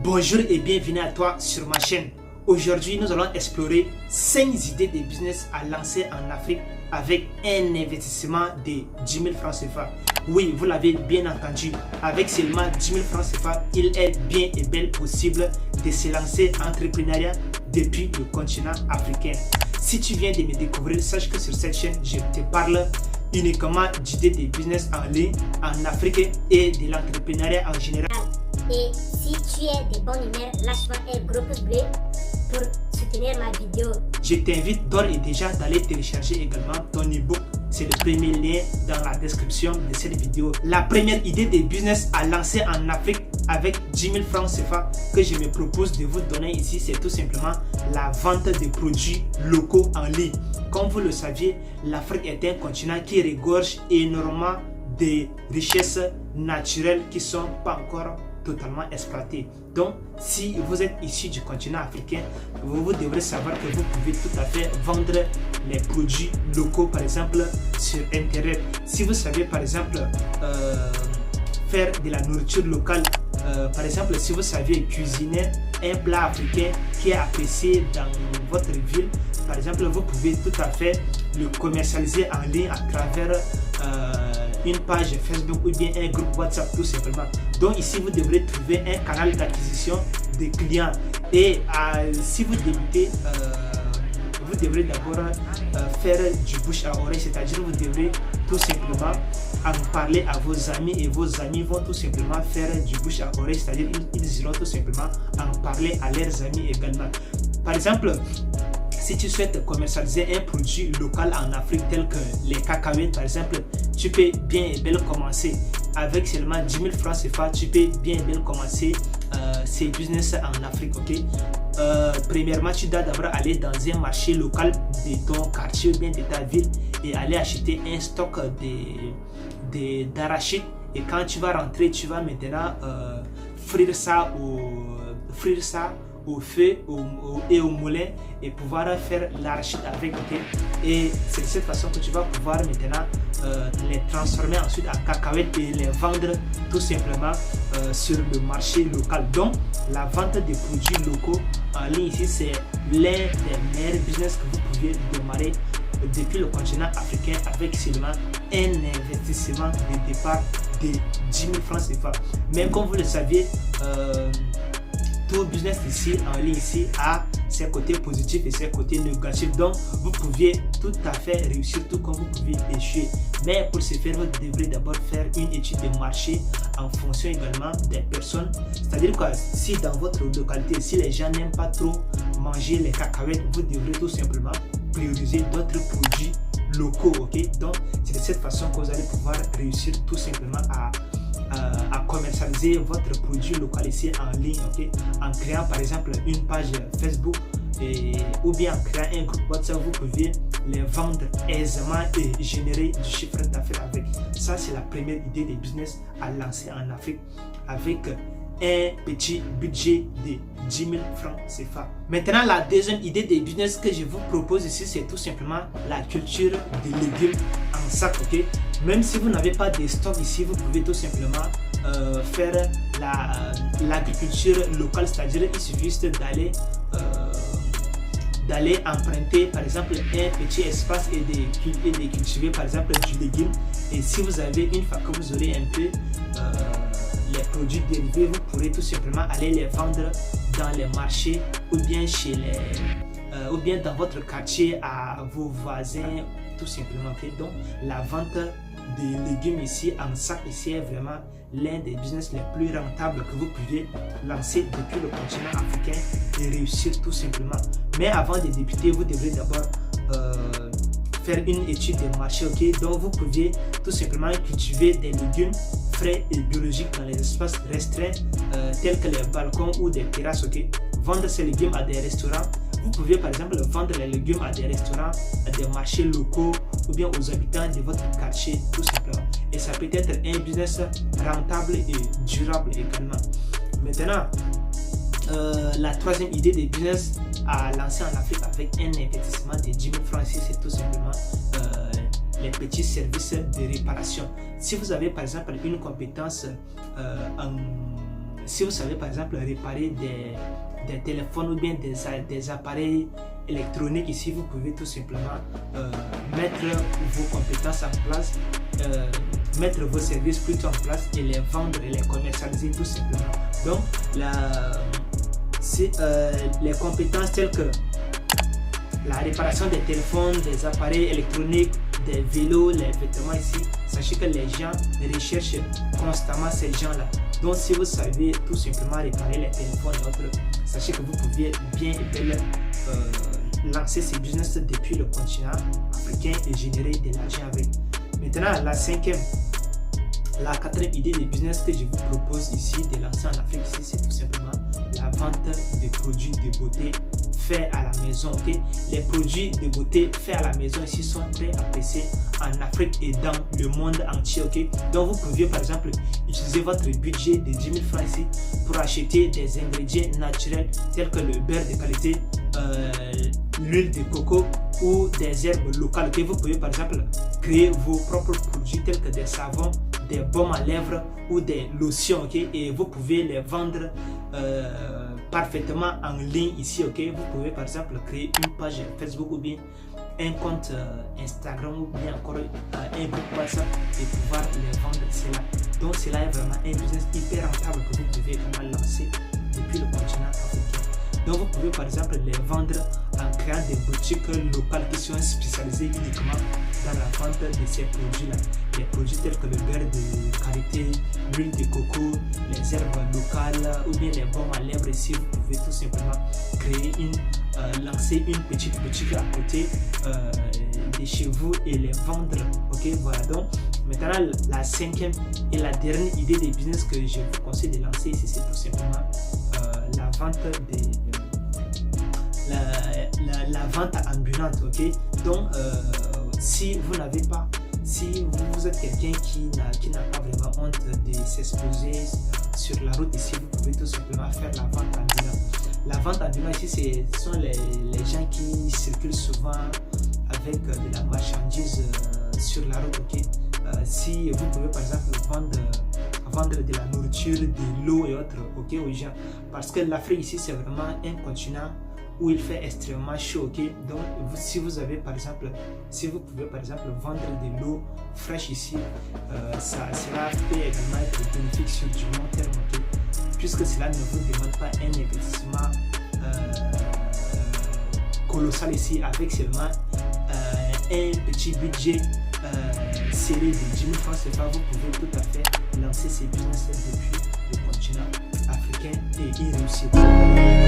Bonjour et bienvenue à toi sur ma chaîne. Aujourd'hui, nous allons explorer 5 idées de business à lancer en Afrique avec un investissement de 10 000 francs CFA. Oui, vous l'avez bien entendu, avec seulement 10 000 francs CFA, il est bien et bel possible de se lancer en entrepreneuriat depuis le continent africain. Si tu viens de me découvrir, sache que sur cette chaîne, je te parle uniquement d'idées de business en ligne en Afrique et de l'entrepreneuriat en général. Et si tu es de bonne humeur, lâche-moi un gros pouce bleu pour soutenir ma vidéo. Je t'invite d'ores et déjà d'aller télécharger également ton ebook. C'est le premier lien dans la description de cette vidéo. La première idée de business à lancer en Afrique avec 10 000 francs CFA que je me propose de vous donner ici, c'est tout simplement la vente de produits locaux en ligne. Comme vous le saviez, l'Afrique est un continent qui regorge énormément de richesses naturelles qui ne sont pas encore totalement exploité. Donc, si vous êtes issu du continent africain, vous devrez savoir que vous pouvez tout à fait vendre les produits locaux, par exemple, sur Internet. Si vous savez, par exemple, faire de la nourriture locale, par exemple, si vous savez cuisiner un plat africain qui est apprécié dans votre ville, par exemple, vous pouvez tout à fait le commercialiser en ligne à travers une page Facebook ou bien un groupe WhatsApp tout simplement. Donc ici vous devrez trouver un canal d'acquisition des clients et si vous débutez, vous devrez d'abord faire du bouche à oreille, c'est-à-dire vous devrez tout simplement en parler à vos amis et vos amis vont tout simplement faire du bouche à oreille, c'est-à-dire ils iront tout simplement en parler à leurs amis également. Par exemple, si tu souhaites commercialiser un produit local en Afrique tel que les cacahuètes par exemple, tu peux bien et bien commencer avec seulement 10 000 francs CFA, tu peux bien et bien commencer ces business en Afrique, ok? Premièrement, tu dois d'abord aller dans un marché local de ton quartier ou bien de ta ville et aller acheter un stock d'arachides et quand tu vas rentrer, tu vas maintenant frire ça au feu et au moulin et pouvoir faire l'arachide avec, ok? Et c'est de cette façon que tu vas pouvoir maintenant les transformer ensuite en cacahuètes et les vendre tout simplement sur le marché local. Donc la vente des produits locaux en ligne ici, c'est l'un des meilleurs business que vous pouvez démarrer depuis le continent africain avec seulement un investissement de départ de 10 000 francs CFA. Même comme vous le saviez, tout business ici en ligne ici a ses côtés positifs et ses côtés négatifs. Donc vous pouviez tout à fait réussir tout comme vous pouvez échouer. Mais pour ce faire, vous devrez d'abord faire une étude de marché en fonction également des personnes. C'est-à-dire que si dans votre localité, si les gens n'aiment pas trop manger les cacahuètes, vous devrez tout simplement prioriser d'autres produits locaux, ok? Donc c'est de cette façon que vous allez pouvoir réussir tout simplement à commercialiser votre produit localisé en ligne, ok? En créant par exemple une page Facebook ou bien en créant un groupe WhatsApp, vous pouvez les vendre aisément et générer du chiffre d'affaires avec. Ça, c'est la première idée de business à lancer en Afrique avec un petit budget de 10 000 francs CFA. Maintenant, la deuxième idée de business que je vous propose ici, c'est tout simplement la culture de légumes en sac, ok? Même si vous n'avez pas de stock ici, vous pouvez tout simplement faire l'agriculture locale, c'est-à-dire il suffit juste d'aller emprunter par exemple un petit espace et de cultiver par exemple du légume. Et si vous avez une fois que vous aurez un peu les produits dérivés, vous pourrez tout simplement aller les vendre dans les marchés ou bien ou bien dans votre quartier à vos voisins tout simplement. Donc la vente des légumes ici en sac ici est vraiment l'un des business les plus rentables que vous pouvez lancer depuis le continent africain et réussir tout simplement. Mais avant de débuter, vous devrez d'abord faire une étude de marché, ok? Donc vous pouvez tout simplement cultiver des légumes frais et biologiques dans les espaces restreints tels que les balcons ou des terrasses, ok? Vendre ces légumes à des restaurants. Vous pouvez par exemple vendre les légumes à des restaurants, à des marchés locaux ou bien aux habitants de votre quartier tout simplement. Et ça peut être un business rentable et durable également. Maintenant, la troisième idée de business à lancer en Afrique avec un investissement de 10 000 francs ici, c'est tout simplement les petits services de réparation. Si vous avez par exemple une compétence si vous savez par exemple réparer des téléphones ou bien des appareils électroniques, ici vous pouvez tout simplement mettre vos compétences en place, mettre vos services plutôt en place et les vendre et les commercialiser tout simplement. Donc les compétences telles que la réparation des téléphones, des appareils électroniques, des vélos, les vêtements ici, sachez que les gens recherchent constamment ces gens-là. Donc si vous savez tout simplement réparer les téléphones et autres, sachez que vous pouvez bien et bien lancer ces business depuis le continent africain et générer de l'argent avec. Maintenant, la quatrième idée de business que je vous propose ici de lancer en Afrique, c'est tout simplement la vente de produits de beauté faits à la maison. Okay? Les produits de beauté faits à la maison ici sont très appréciés en Afrique et dans le monde entier. Okay? Donc vous pouvez par exemple utiliser votre budget de 10 000 francs ici pour acheter des ingrédients naturels tels que le beurre de qualité, l'huile de coco ou des herbes locales. Okay? Vous pouvez par exemple créer vos propres produits tels que des savons, des baumes à lèvres ou des lotions, okay? Et vous pouvez les vendre parfaitement en ligne ici. Okay? Vous pouvez par exemple créer une page Facebook ou bien un compte Instagram ou bien encore un groupe WhatsApp et pouvoir les vendre cela. Donc cela est vraiment un business hyper rentable que vous pouvez vraiment lancer depuis le continent africain. Donc vous pouvez par exemple les vendre en créant des boutiques locales qui sont spécialisées uniquement dans la vente de ces produits-là. Les produits tels que le beurre de qualité, l'huile de coco, les herbes locales ou bien les baumes à lèvres ici, vous pouvez tout simplement créer lancer une petite boutique à côté de chez vous et les vendre. Ok, voilà. Donc maintenant la cinquième et la dernière idée de business que je vous conseille de lancer ici, c'est tout simplement la vente la vente ambulante. Ok, donc si vous n'avez pas, si vous êtes quelqu'un qui n'a pas vraiment honte de s'exposer sur la route ici, vous pouvez tout simplement faire la vente ambulante. La vente ambulante ici, ce sont les gens qui circulent souvent avec de la marchandise sur la route. Ok, si vous pouvez par exemple vendre de la nourriture, de l'eau et autres, ok, aux gens, parce que l'Afrique ici c'est vraiment un continent où il fait extrêmement chaud. Ok, donc si vous pouvez par exemple vendre de l'eau fraîche ici, cela peut également être bénéfique sur du long terme. Ok, puisque cela ne vous demande pas un investissement colossal ici, avec seulement un petit budget serré de 10 000 francs CFA, vous pouvez tout à fait lancer ces business depuis le continent africain et y réussir.